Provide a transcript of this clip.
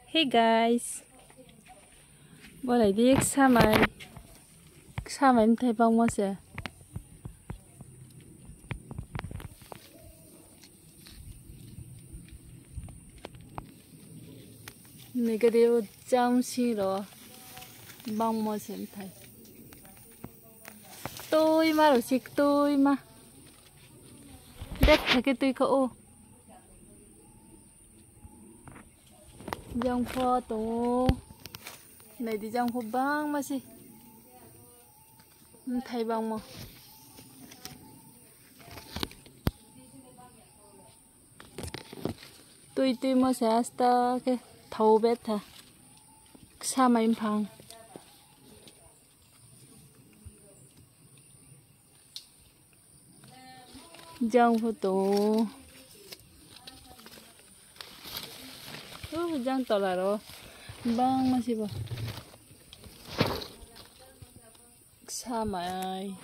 Hey guys, bữa nay đi xa mà em thấy bông quá sẽ này cái điều trong xí rồi bông mà sẽ thấy tôi mà rồi xịt tôi mà đẹp thấy cái tôi có ô dòng pho tổ này thì dòng pho băng mà xí thấy bông mà tôi mà sẽ hasta cái thầu bét ha xa mà em phăng dòng pho tổ dòng tổ là rồi băng mà xí bà xa mà ai